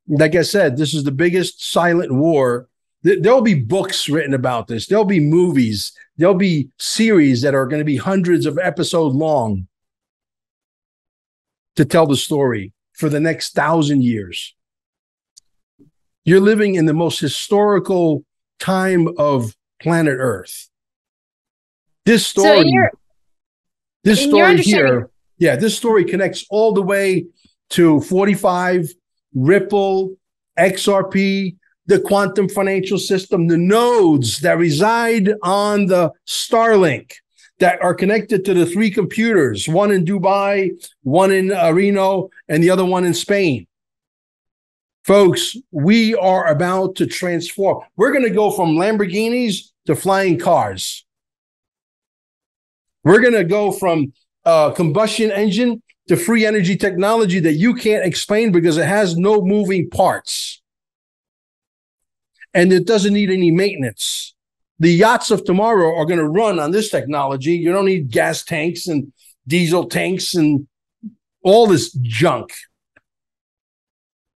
Like I said, this is the biggest silent war. There'll be books written about this. There'll be movies. There'll be series that are going to be hundreds of episodes long to tell the story for the next 1,000 years. You're living in the most historical time of planet Earth. This story, this story connects all the way to 45, Ripple, XRP, the quantum financial system, the nodes that reside on the Starlink that are connected to the 3 computers, one in Dubai, one in Reno, and the other one in Spain. Folks, we are about to transform. We're going to go from Lamborghinis to flying cars. We're going to go from combustion engine to free energy technology that you can't explain because it has no moving parts. And it doesn't need any maintenance. The yachts of tomorrow are going to run on this technology. You don't need gas tanks and diesel tanks and all this junk.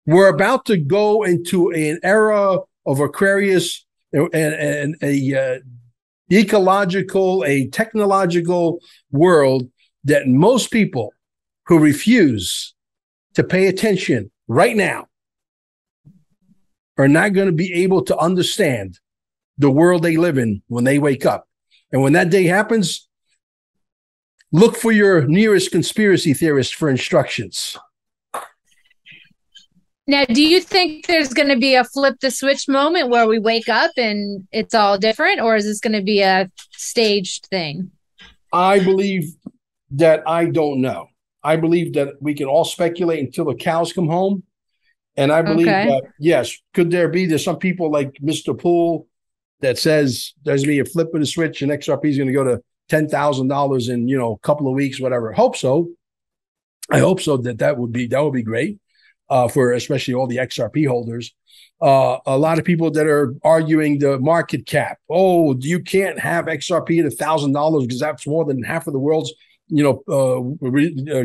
We're about to go into an era of Aquarius and a ecological, a technological world that most people who refuse to pay attention right now are not going to be able to understand the world they live in when they wake up. And when that day happens, look for your nearest conspiracy theorist for instructions. Now, do you think there's going to be a flip the switch moment where we wake up and it's all different, or is this going to be a staged thing? I believe that I don't know. I believe that we can all speculate until the cows come home. And I believe that, yes, there's some people like Mr. Poole that says there's going to be a flip of the switch and XRP is going to go to $10,000 in, a couple of weeks, whatever. Hope so. I hope so that would be great. For especially all the XRP holders. A lot of people that are arguing the market cap. Oh, you can't have XRP at $1,000 because that's more than half of the world's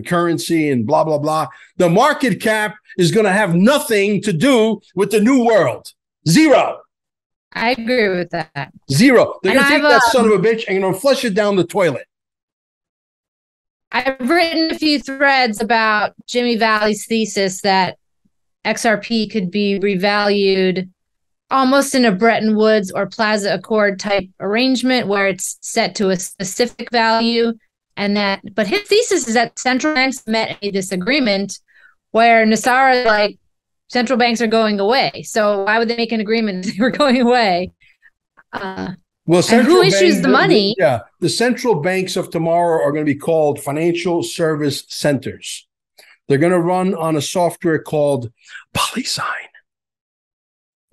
currency and blah, blah, blah. The market cap is going to have nothing to do with the new world. Zero. I agree with that. Zero. They're going to take that son of a bitch and going to flush it down the toilet. I've written a few threads about Jimmy Valley's thesis that XRP could be revalued almost in a Bretton Woods or Plaza Accord type arrangement where it's set to a specific value. But his thesis is that central banks met a disagreement where Nesara, central banks are going away. So why would they make an agreement if they were going away? Well, and who issues the money? The central banks of tomorrow are going to be called financial service centers. They're going to run on a software called PolySign.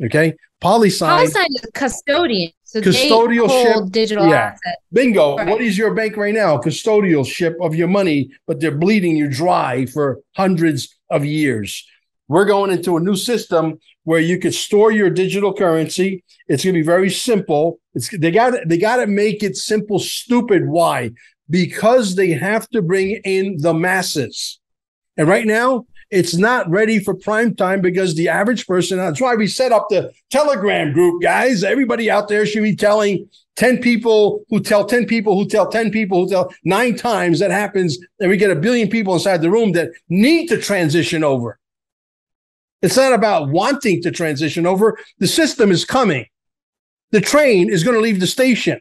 Okay? PolySign is a custodian. So custodialship, they hold digital assets. Bingo. Right. What is your bank right now? Custodialship of your money, but they're bleeding you dry for hundreds of years. We're going into a new system where you could store your digital currency. It's going to be very simple. They got to make it simple, stupid. Why? Because they have to bring in the masses. And right now, it's not ready for prime time because the average person, that's why we set up the Telegram group, guys. Everybody out there should be telling 10 people who tell 10 people who tell 10 people who tell 9 times. That happens, and we get 1 billion people inside the room that need to transition over. It's not about wanting to transition over. The system is coming. The train is going to leave the station.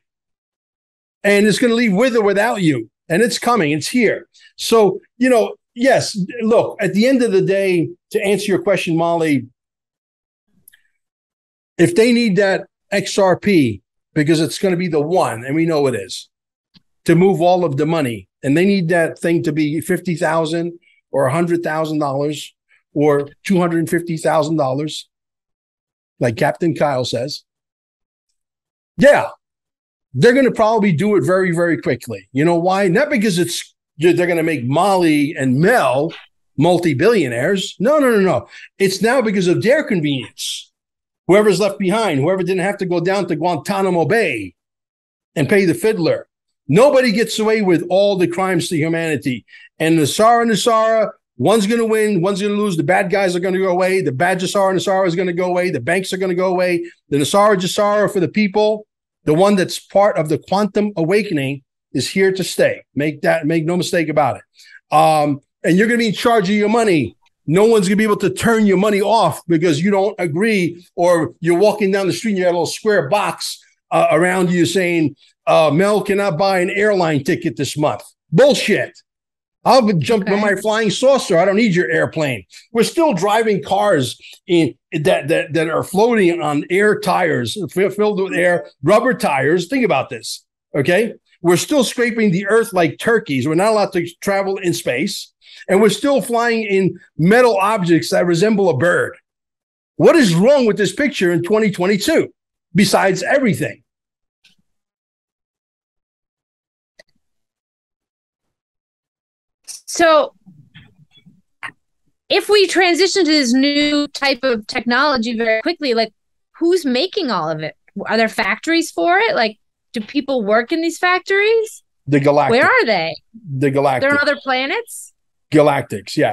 And it's going to leave with or without you. And it's coming. It's here. So, yes, look, at the end of the day, to answer your question, Molly, if they need that XRP, because it's going to be the one, and we know it is, to move all of the money, and they need that thing to be $50,000 or $100,000 or $250,000, like Captain Kyle says, yeah, they're going to probably do it very, very quickly. You know why? Not because they're going to make Molly and Mel multi-billionaires. No. It's now because of their convenience. Whoever's left behind, whoever didn't have to go down to Guantanamo Bay and pay the fiddler. Nobody gets away with all the crimes to humanity. And Nesara, One's going to win, one's going to lose. The bad guys are going to go away. The bad Gesara and Nesara is going to go away. The banks are going to go away. The Nesara Gesara for the people, the one that's part of the quantum awakening, is here to stay. Make no mistake about it. And you're going to be in charge of your money. No one's going to be able to turn your money off because you don't agree, or you're walking down the street and you have a little square box around you saying, Mel cannot buy an airline ticket this month. Bullshit. I'll jump in my flying saucer. I don't need your airplane. We're still driving cars that are floating on air tires, filled with air, rubber tires. Think about this, okay? We're still scraping the earth like turkeys. We're not allowed to travel in space. And we're still flying in metal objects that resemble a bird. What is wrong with this picture in 2022, besides everything? So if we transition to this new type of technology very quickly, like, who's making all of it? Are there factories for it? Like, do people work in these factories? The Galactics. Where are they? The Galactics. They're on other planets? Galactics, yeah.